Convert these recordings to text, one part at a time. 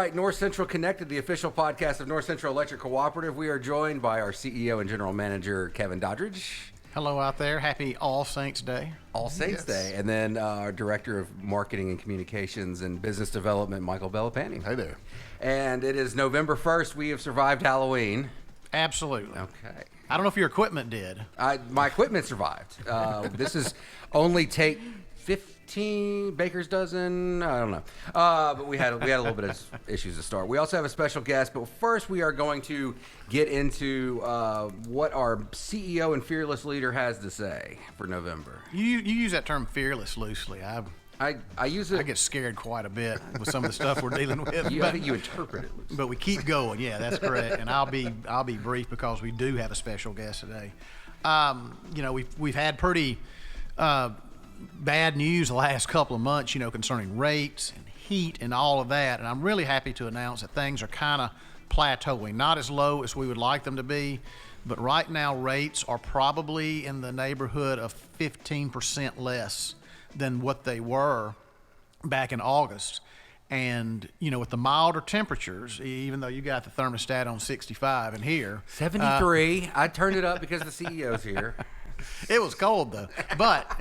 right, North Central Connected, the official podcast of North Central Electric Cooperative. We are joined by our CEO and General Manager, Kevin Doddridge. Hello out there. Happy All Saints Day. All Saints Day. And then our Director of Marketing and Communications and Business Development, Michael Bellapani. Hey there. And it is November 1st. We have survived Halloween. Absolutely. Okay. I don't know if your equipment did. My equipment survived. This is only take 15 baker's dozen. I don't know. But we had a little bit of issues to start. We also have a special guest, but first we are going to get into what our CEO and fearless leader has to say for November. You use that term fearless loosely. I use it. I get scared quite a bit with some of the stuff we're dealing with. I think you interpret it loosely. But we keep going. Yeah, that's correct. And I'll be brief because we do have a special guest today. We've had pretty bad news the last couple of months, concerning rates and heat and all of that. And I'm really happy to announce that things are kind of plateauing, not as low as we would like them to be, but right now rates are probably in the neighborhood of 15% less than what they were back in August. And, with the milder temperatures, even though you got the thermostat on 65 in here. 73. I turned it up because the CEO's here. It was cold though, but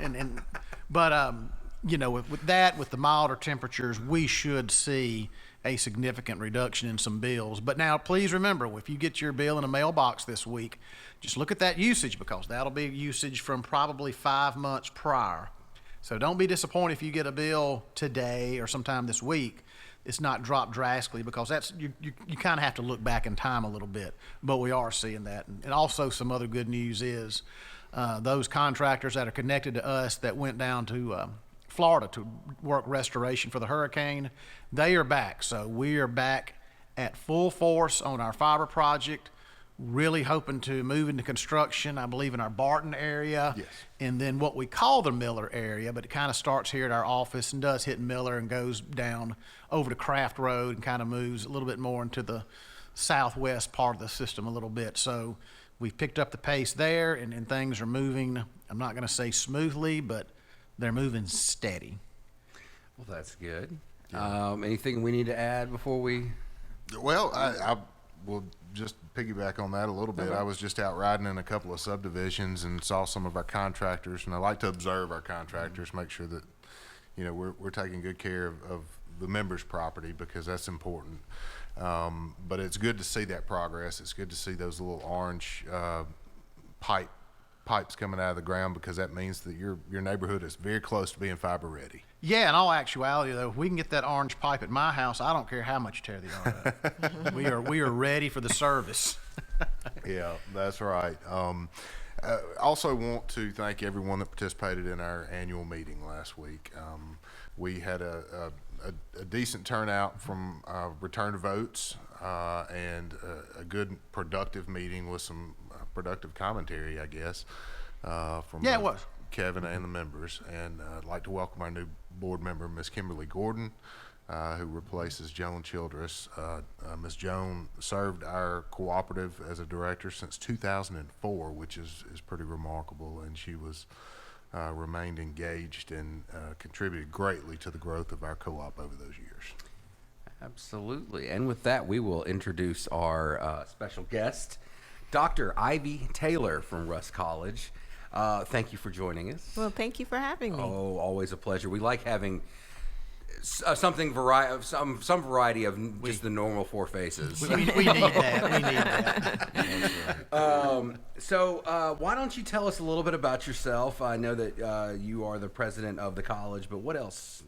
with that, with the milder temperatures, we should see a significant reduction in some bills. But now, please remember, if you get your bill in a mailbox this week, just look at that usage because that'll be usage from probably 5 months prior. So don't be disappointed if you get a bill today or sometime this week. It's not dropped drastically because that's you kind of have to look back in time a little bit. But we are seeing that, and also some other good news is. Those contractors that are connected to us that went down to Florida to work restoration for the hurricane, they are back. So we are back at full force on our fiber project, really hoping to move into construction, I believe, in our Barton area. Yes. And then what we call the Miller area, but it kind of starts here at our office and does hit Miller and goes down over to Craft Road and kind of moves a little bit more into the southwest part of the system a little bit. So we've picked up the pace there, and things are moving, I'm not going to say smoothly, but they're moving steady. Well, that's good. Yeah. Anything we need to add before we? Well, I will just piggyback on that a little bit. Okay. I was just out riding in a couple of subdivisions and saw some of our contractors, and I like to observe our contractors, make sure that, we're taking good care of the members' property because that's important. But it's good to see that progress. It's good to see those little orange pipes coming out of the ground because that means that your neighborhood is very close to being fiber ready. Yeah, in all actuality, though, if we can get that orange pipe at my house, I don't care how much you tear the yard up. We are ready for the service. Yeah, that's right. Also want to thank everyone that participated in our annual meeting last week. We had a decent turnout from return to votes and a good productive meeting with some productive commentary, I guess, from it was. Kevin and the members. And I'd like to welcome our new board member, Ms. Kimberly Gordon, who replaces Joan Childress. Ms. Joan served our cooperative as a director since 2004, which is pretty remarkable, and she was remained engaged and contributed greatly to the growth of our co-op over those years. Absolutely. And with that, we will introduce our special guest, Dr. Ivy Taylor from Rust College. Thank you for joining us. Well, thank you for having me. Oh, always a pleasure. We like having some variety of just the normal four faces. We need that. We need that. So why don't you tell us a little bit about yourself? I know that you are the president of the college, but what else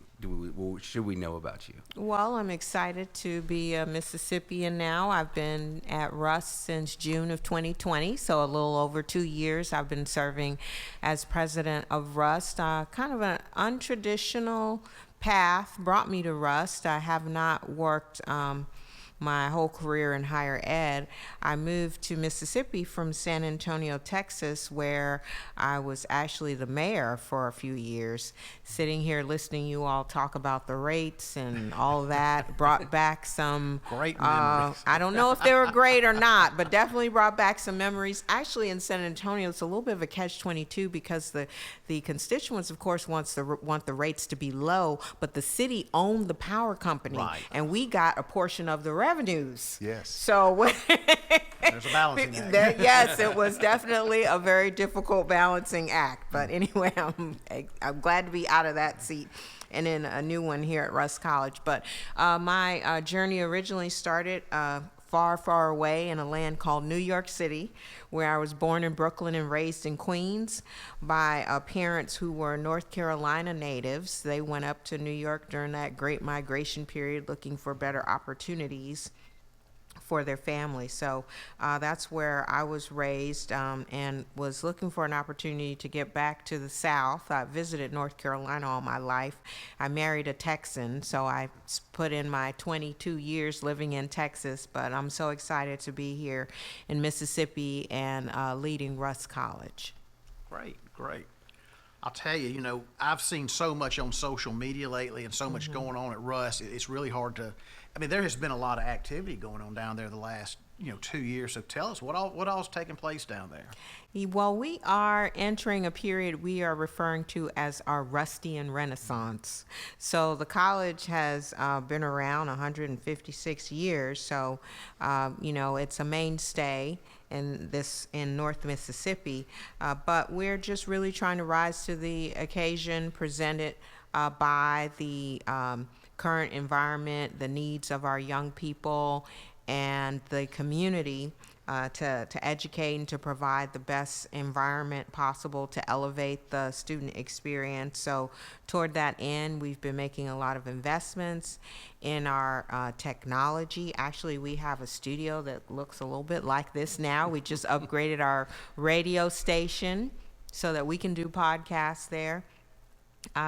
should we know about you? Well, I'm excited to be a Mississippian now. I've been at Rust since June of 2020, so a little over 2 years I've been serving as president of Rust. Kind of an untraditional path brought me to Rust. I have not worked my whole career in higher ed, I moved to Mississippi from San Antonio, Texas, where I was actually the mayor for a few years. Sitting here listening you all talk about the rates and all that brought back some Great memories. I don't know if they were great or not, but definitely brought back some memories. Actually, in San Antonio, it's a little bit of a catch-22 because the constituents, of course, want the rates to be low, but the city owned the power company, Right. and we got a portion of the revenues. Yes. So There's a balancing act. yes, it was definitely a very difficult balancing act. But anyway, I'm glad to be out of that seat and in a new one here at Rust College. But my journey originally started far, far away in a land called New York City, where I was born in Brooklyn and raised in Queens by parents who were North Carolina natives. They went up to New York during that great migration period looking for better opportunities for their family. So that's where I was raised, and was looking for an opportunity to get back to the South. I visited North Carolina all my life. I married a Texan, so I put in my 22 years living in Texas, but I'm so excited to be here in Mississippi and leading Rust College. Great, great. I'll tell you, I've seen so much on social media lately and so much going on at Russ. It's really hard to, there has been a lot of activity going on down there the last, 2 years. So tell us what all's taking place down there. Well, we are entering a period we are referring to as our Rustian Renaissance. So the college has been around 156 years. So, it's a mainstay in North Mississippi, but we're just really trying to rise to the occasion presented by the current environment, the needs of our young people and the community, to educate and to provide the best environment possible to elevate the student experience. So toward that end, we've been making a lot of investments in our technology. Actually, we have a studio that looks a little bit like this now. We just upgraded our radio station so that we can do podcasts there.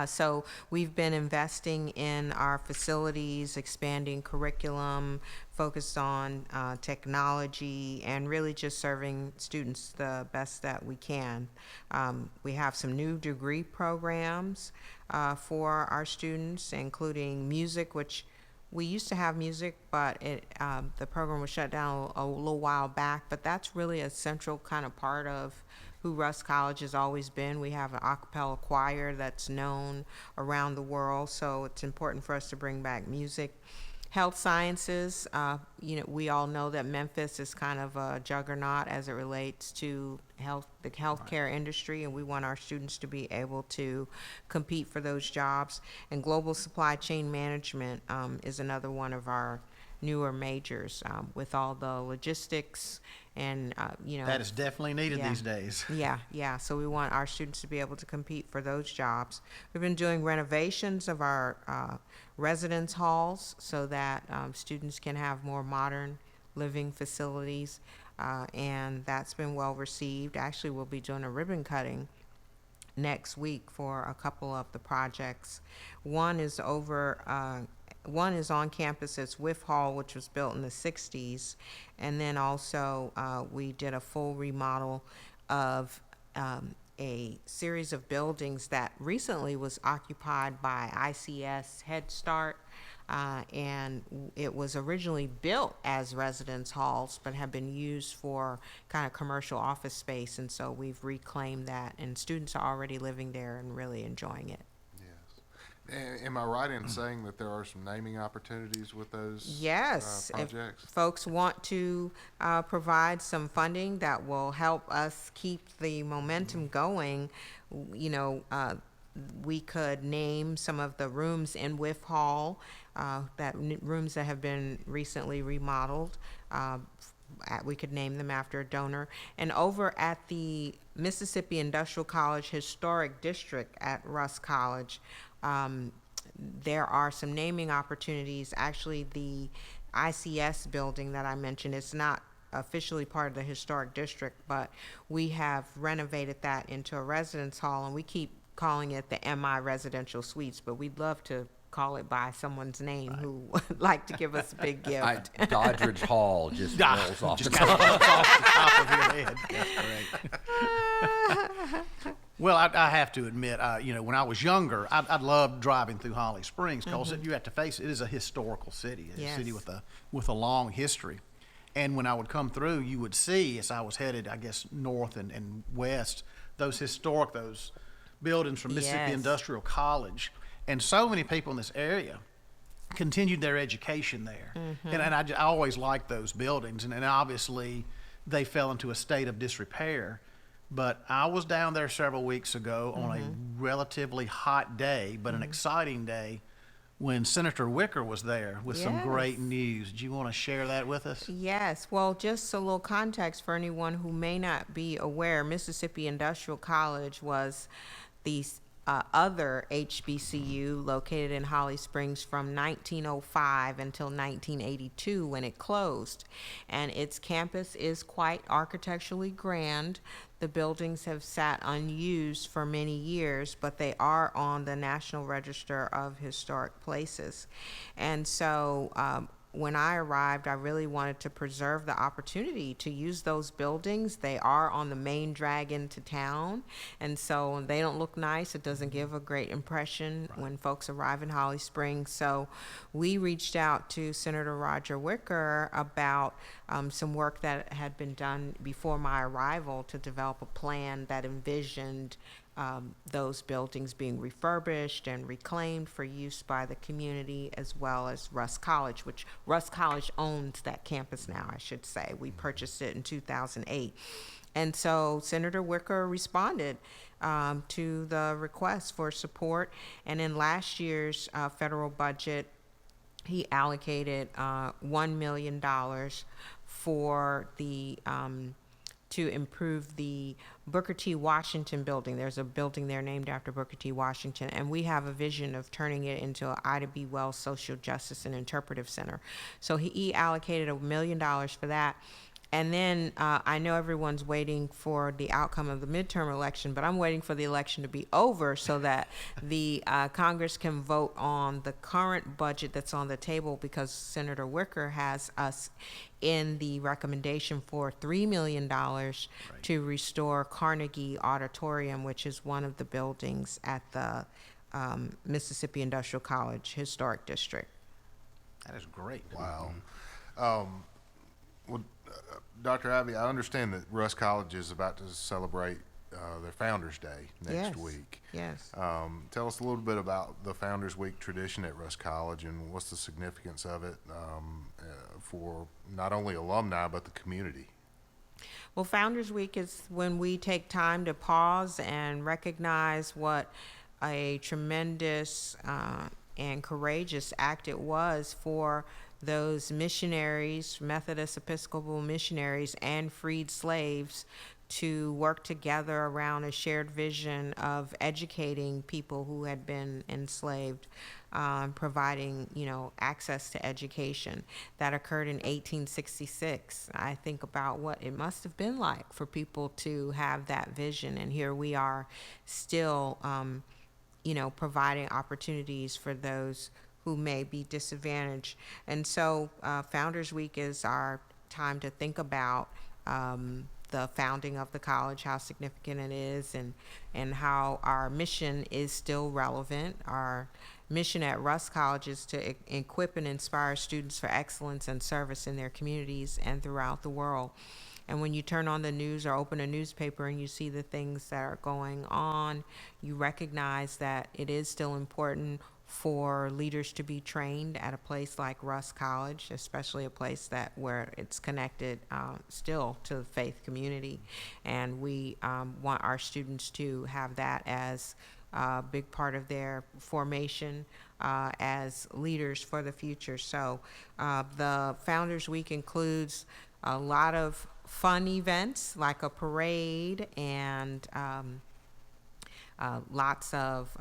So we've been investing in our facilities, expanding curriculum, focused on technology, and really just serving students the best that we can. We have some new degree programs for our students, including music, which we used to have music, but the program was shut down a little while back. But that's really a central kind of part of who Rust College has always been. We have an a cappella choir that's known around the world, so it's important for us to bring back music. Health sciences, we all know that Memphis is kind of a juggernaut as it relates to the healthcare industry, and we want our students to be able to compete for those jobs. And global supply chain management is another one of our newer majors, with all the logistics and That is definitely needed Yeah. these days. Yeah. So we want our students to be able to compete for those jobs. We've been doing renovations of our residence halls so that students can have more modern living facilities, and that's been well received. Actually, we'll be doing a ribbon cutting next week for a couple of the projects. One is on campus. It's Whiff Hall, which was built in the 60s. And then also we did a full remodel of a series of buildings that recently was occupied by ICS Head Start. And it was originally built as residence halls, but have been used for kind of commercial office space. And so we've reclaimed that, and students are already living there and really enjoying it. Am I right in saying that there are some naming opportunities with those Yes, if projects? folks want to provide some funding that will help us keep the momentum going, we could name some of the rooms in Whiff Hall, rooms that have been recently remodeled. We could name them after a donor. And over at the Mississippi Industrial College Historic District at Rust College, there are some naming opportunities. Actually, the ICS building that I mentioned is not officially part of the historic district, but we have renovated that into a residence hall, and we keep calling it the MI Residential Suites, but we'd love to call it by someo's name who would like to give us a big gift. Doddridge Hall just rolls off the Just top. kind of off the top of your head. That's great. Well, I have to admit, when I was younger, I loved driving through Holly Springs because you have to face it is a historical city. It's a city with a long history. And when I would come through, you would see, as I was headed, I guess, north and west, those buildings from Mississippi Yes. Industrial College. And so many people in this area continued their education there. And I always liked those buildings. And obviously, they fell into a state of disrepair. But I was down there several weeks ago on a relatively hot day, but an exciting day, when Senator Wicker was there with some great news. Do you want to share that with us? Yes. Well, just a little context for anyone who may not be aware, Mississippi Industrial College was the other HBCU located in Holly Springs from 1905 until 1982 when it closed. And its campus is quite architecturally grand. The buildings have sat unused for many years, but they are on the National Register of Historic Places. And so when I arrived, I really wanted to preserve the opportunity to use those buildings. They are on the main drag into town, and so they don't look nice. It doesn't give a great impression when folks arrive in Holly Springs. So we reached out to Senator Roger Wicker about some work that had been done before my arrival to develop a plan that envisioned those buildings being refurbished and reclaimed for use by the community, as well as Rust College, which Rust College owns that campus now, I should say. We purchased it in 2008. And so Senator Wicker responded to the request for support. And in last year's federal budget, he allocated $1 million for the to improve the Booker T. Washington building. There's a building there named after Booker T. Washington, and we have a vision of turning it into an Ida B. Wells Social Justice and Interpretive Center. So he allocated $1 million for that. And then I know everyone's waiting for the outcome of the midterm election, but I'm waiting for the election to be over so that the Congress can vote on the current budget that's on the table, because Senator Wicker has us in the recommendation for $3 million to restore Carnegie Auditorium, which is one of the buildings at the Mississippi Industrial College Historic District. That is great. Wow. Well, Dr. Ivy, I understand that Russ College is about to celebrate their Founders Day next week. Yes. Tell us a little bit about the Founders Week tradition at Russ College and what's the significance of it for not only alumni but the community. Well, Founders Week is when we take time to pause and recognize what a tremendous and courageous act it was for those missionaries, Methodist Episcopal missionaries, and freed slaves to work together around a shared vision of educating people who had been enslaved, providing, access to education. That occurred in 1866. I think about what it must have been like for people to have that vision, and here we are still, providing opportunities for those who may be disadvantaged. And so Founders Week is our time to think about the founding of the college, how significant it is, and how our mission is still relevant. Our mission at Russ College is to equip and inspire students for excellence and service in their communities and throughout the world. And when you turn on the news or open a newspaper and you see the things that are going on, you recognize that it is still important for leaders to be trained at a place like Russ College, especially a place where it's connected still to the faith community. And we want our students to have that as a big part of their formation as leaders for the future. So the Founders Week includes a lot of fun events like a parade and lots of,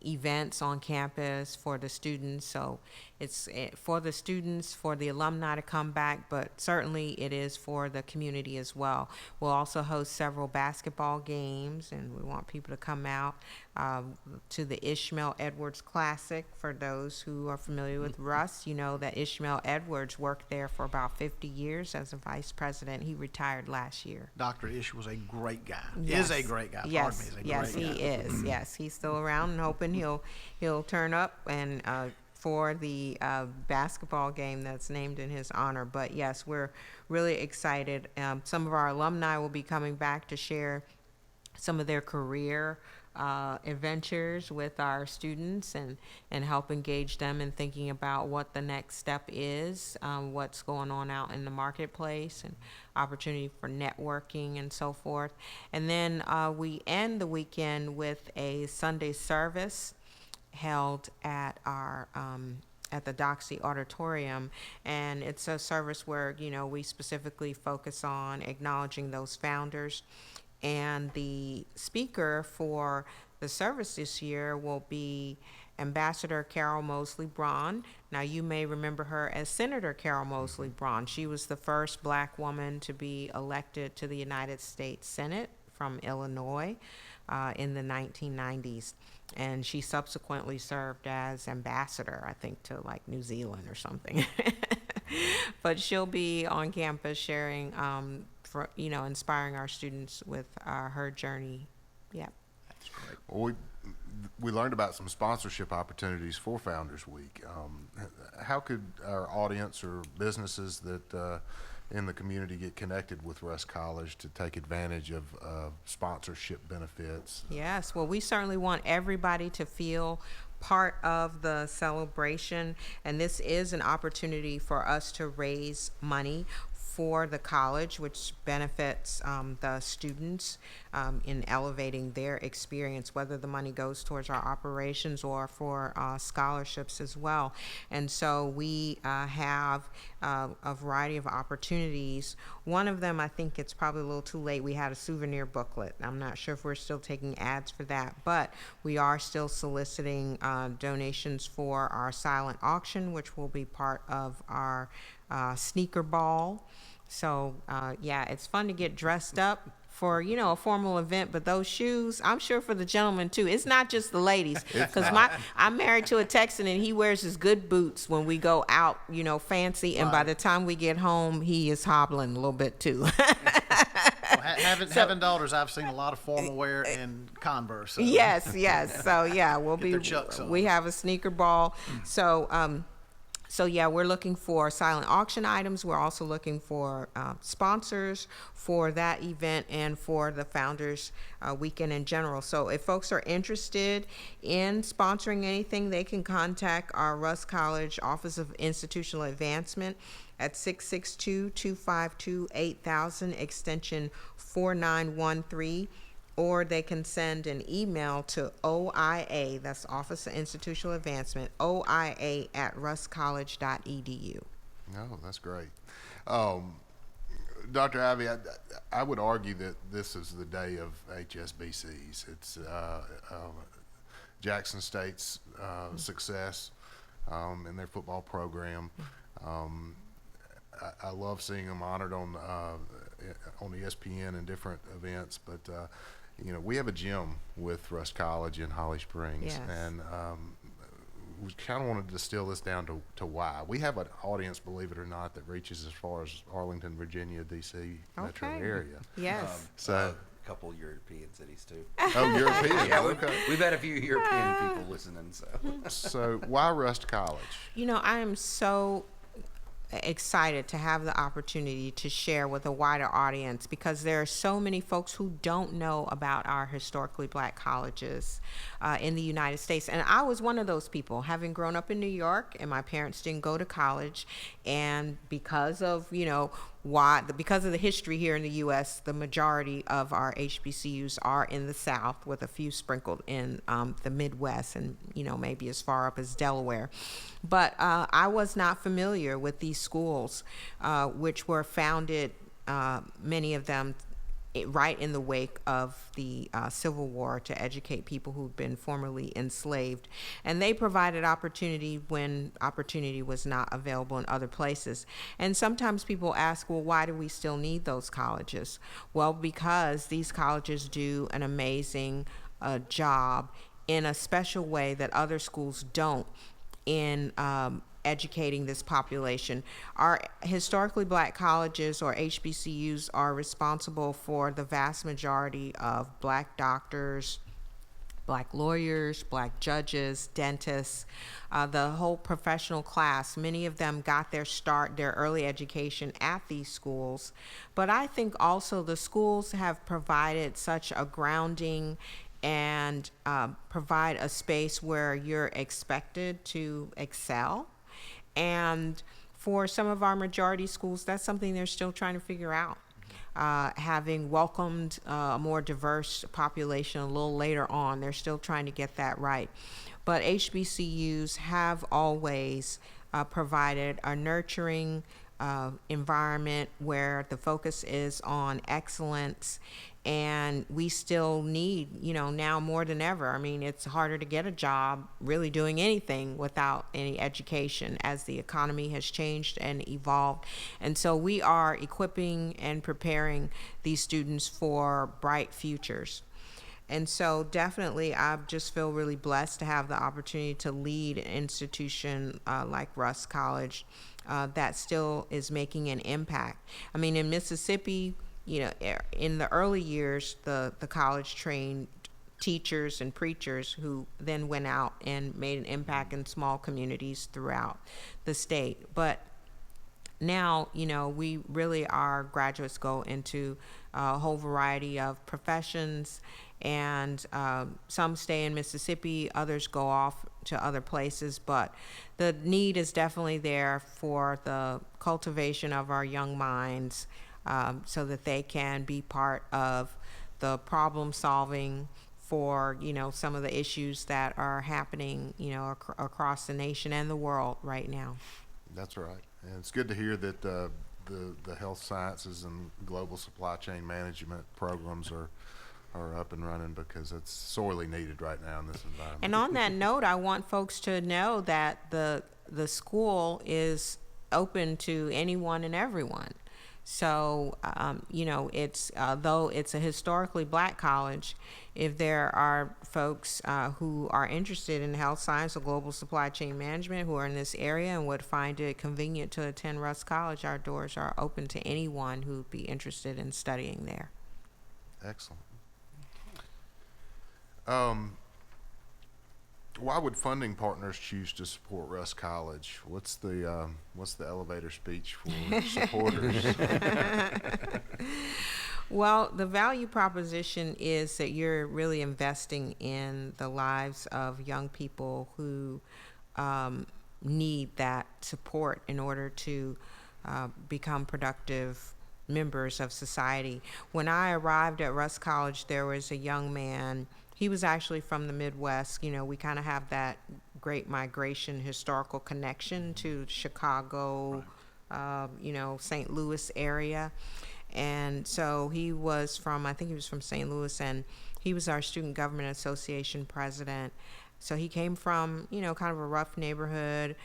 events on campus for the students. So it's for the students, for the alumni to come back, but certainly it is for the community as well. We'll also host several basketball games, and we want people to come out to the Ishmael Edwards Classic. For those who are familiar with Russ, you know that Ishmael Edwards worked there for about 50 years as a vice president. He retired last year. Dr. Ish was a great guy. Yes. Is a great guy. Yes, Pardon me. yes, Great he guy. is. Yes, he's still around, and hoping he'll turn up and for the basketball game that's named in his honor. But yes, we're really excited. Some of our alumni will be coming back to share some of their career adventures with our students and help engage them in thinking about what the next step is, what's going on out in the marketplace, and opportunity for networking and so forth. And then we end the weekend with a Sunday service held at our at the Doxy Auditorium, and it's a service where we specifically focus on acknowledging those founders. And the speaker for the service this year will be Ambassador Carol Mosley Braun. Now, you may remember her as Senator Carol Mosley Braun. She was the first black woman to be elected to the United States Senate from Illinois in the 1990s. And she subsequently served as ambassador, I think, to like New Zealand or something. But she'll be on campus sharing inspiring our students with her journey. Yeah. That's great. Well, we learned about some sponsorship opportunities for Founders Week. How could our audience or businesses that in the community get connected with Rust College to take advantage of sponsorship benefits? Yes, well, we certainly want everybody to feel part of the celebration, and this is an opportunity for us to raise money for the college, which benefits the students in elevating their experience, whether the money goes towards our operations or for scholarships as well. And so we have a variety of opportunities. One of them, I think it's probably a little too late. We had a souvenir booklet. I'm not sure if we're still taking ads for that, but we are still soliciting donations for our silent auction, which will be part of our sneaker ball. So yeah, it's fun to get dressed up for a formal event, but those shoes, I'm sure for the gentlemen too. It's not just the ladies, because I'm married to a Texan and he wears his good boots when we go out, fancy, and by the time we get home, he is hobbling a little bit too. Well, having daughters, I've seen a lot of formal wear and Converse. So. Yes. So yeah, their Chucks on. we have a sneaker ball. So yeah, we're looking for silent auction items. We're also looking for sponsors for that event and for the Founders Weekend in general. So if folks are interested in sponsoring anything, they can contact our Rust College Office of Institutional Advancement at 662-252-8000, extension 4913. Or they can send an email to OIA, that's Office of Institutional Advancement, oia@rustcollege.edu. No, that's great. Dr. Ivy, I would argue that this is the day of HSBCs. It's Jackson State's success in their football program. I love seeing them honored on ESPN and different events, but we have a gym with Rust College in Holly Springs, Yes. and we kind of wanted to distill this down to why. We have an audience, believe it or not, that reaches as far as Arlington, Virginia, D.C. metro Okay. area. Yes. So, A couple European cities too. oh, European. Yeah, Okay. we've had a few European people listening. So why Rust College? I am so excited to have the opportunity to share with a wider audience, because there are so many folks who don't know about our historically black colleges in the United States. And I was one of those people, having grown up in New York, and my parents didn't go to college. And because of, because of the history here in the U.S., the majority of our HBCUs are in the South, with a few sprinkled in the Midwest and, maybe as far up as Delaware. But I was not familiar with these schools, which were founded, many of them, right in the wake of the Civil War to educate people who've been formerly enslaved. And they provided opportunity when opportunity was not available in other places. And sometimes people ask, well, why do we still need those colleges? Well, because these colleges do an amazing job in a special way that other schools don't in educating this population. Our historically black colleges, or HBCUs, are responsible for the vast majority of black doctors, black lawyers, black judges, dentists, the whole professional class. Many of them got their start, their early education at these schools. But I think also the schools have provided such a grounding and provide a space where you're expected to excel. And for some of our majority schools, that's something they're still trying to figure out. Having welcomed a more diverse population a little later on, they're still trying to get that right. But HBCUs have always provided a nurturing environment where the focus is on excellence. And we still need, now more than ever. I mean, it's harder to get a job really doing anything without any education as the economy has changed and evolved. And so we are equipping and preparing these students for bright futures. And so definitely, I just feel really blessed to have the opportunity to lead an institution like Rust College that still is making an impact. I mean, in Mississippi, in the early years, the college trained teachers and preachers who then went out and made an impact in small communities throughout the state. But now, we really, our graduates go into a whole variety of professions, and some stay in Mississippi, others go off to other places, but the need is definitely there for the cultivation of our young minds, so that they can be part of the problem solving for, some of the issues that are happening, across the nation and the world right now. That's right. And it's good to hear that the health sciences and global supply chain management programs are up and running, because it's sorely needed right now in this environment. And on that note, I want folks to know that the school is open to anyone and everyone. So, it's though it's a historically black college, if there are folks who are interested in health science or global supply chain management who are in this area and would find it convenient to attend Rust College, our doors are open to anyone who'd be interested in studying there. Excellent. Why would funding partners choose to support Rust College? What's the elevator speech for supporters? Well, the value proposition is that you're really investing in the lives of young people who need that support in order to become productive members of society. When I arrived at Rust College, there was a young man. He was actually from the Midwest. We kind of have that great migration historical connection to Chicago, St. Louis area. And so he was from, I think he was from St. Louis, and he was our Student Government Association president. So he came from, kind of a rough neighborhood,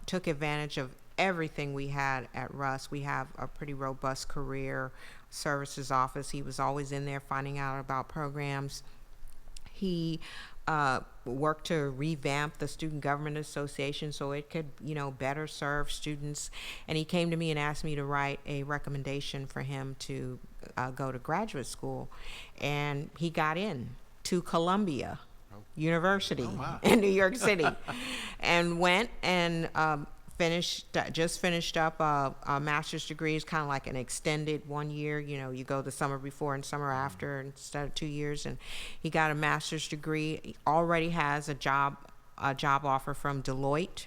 took advantage of everything we had at Rust. We have a pretty robust career services office. He was always in there finding out about programs. He worked to revamp the Student Government Association so it could, better serve students. And he came to me and asked me to write a recommendation for him to go to graduate school. And he got in to Columbia University in New York City and went and just finished up a master's degree. It's kind of like an extended 1 year. You go the summer before and summer after instead of 2 years. And he got a master's degree. He already has a job offer from Deloitte,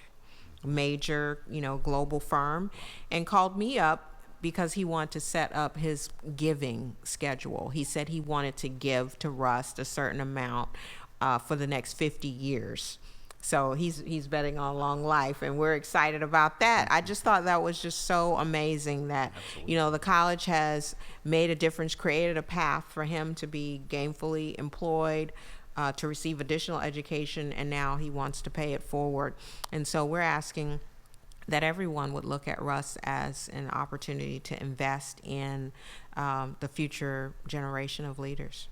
a major, global firm, and called me up because he wanted to set up his giving schedule. He said he wanted to give to Rust a certain amount for the next 50 years. So he's betting on long life, and we're excited about that. I just thought that was just so amazing that, the college has made a difference, created a path for him to be gainfully employed, to receive additional education, and now he wants to pay it forward. And so we're asking that everyone would look at Russ as an opportunity to invest in the future generation of leaders.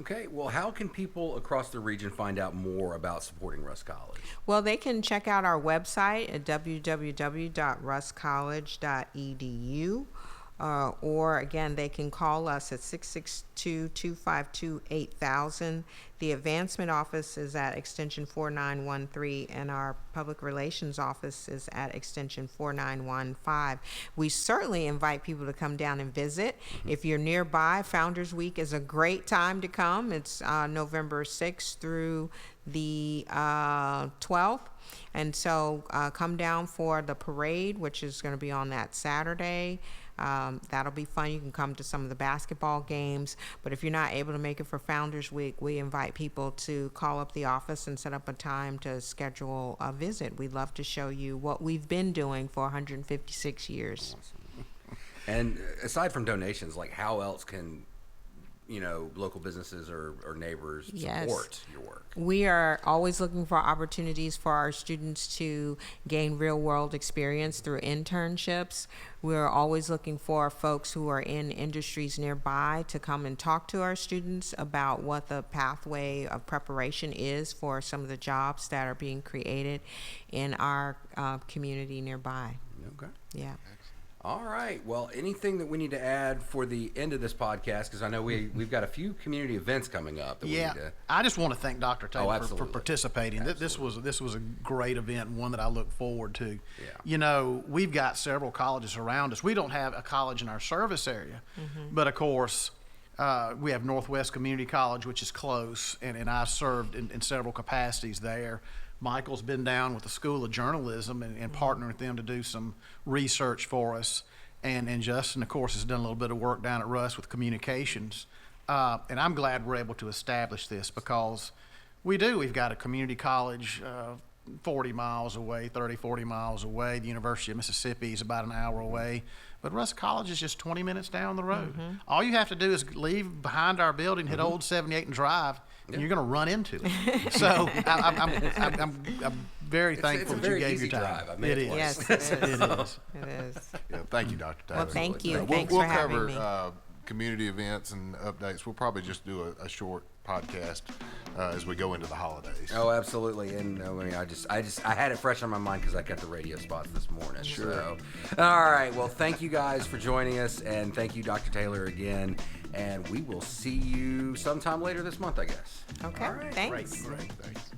Okay, well, how can people across the region find out more about supporting Russ College? Well, they can check out our website at www.russcollege.edu. Or again, they can call us at 662-252-8000. The advancement office is at extension 4913, and our public relations office is at extension 4915. We certainly invite people to come down and visit. If you're nearby, Founders Week is a great time to come. It's November 6th through the 12th. And so come down for the parade, which is going to be on that Saturday. That'll be fun. You can come to some of the basketball games, but if you're not able to make it for Founders Week, we invite people to call up the office and set up a time to schedule a visit. We'd love to show you what we've been doing for 156 years. Awesome. And aside from donations, like how else can local businesses or neighbors support your work? We are always looking for opportunities for our students to gain real world experience through internships. We're always looking for folks who are in industries nearby to come and talk to our students about what the pathway of preparation is for some of the jobs that are being created in our community nearby. Okay. Yeah. All right. Well, anything that we need to add for the end of this podcast? Because I know we've got a few community events coming up. That we need to... I just want to thank Dr. Taylor for participating. Absolutely. This was a great event, one that I look forward to. Yeah. We've got several colleges around us. We don't have a college in our service area, but of course, we have Northwest Community College, which is close, and I served in several capacities there. Michael's been down with the School of Journalism and partnering with them to do some research for us. And Justin, of course, has done a little bit of work down at Russ with communications. And I'm glad we're able to establish this because we've got a community college 40 miles away, 30, 40 miles away. The University of Mississippi is about an hour away. But Russ College is just 20 minutes down the road. All you have to do is leave behind our building, hit Old 78 and drive, and you're going to run into it. So I'm very thankful that you gave your time. Drive. It is. Yes, it is. It is. Yeah, thank you, Dr. Taylor. Well, thank you. We'll Thanks for having cover me. community events and updates. We'll probably just do a short podcast as we go into the holidays. Oh, absolutely. And I had it fresh on my mind because I got the radio spots this morning. Sure. So. All right. Well, thank you guys for joining us, and thank you, Dr. Taylor, again. And we will see you sometime later this month, I guess. Okay. All right. Thanks. Great. Thanks.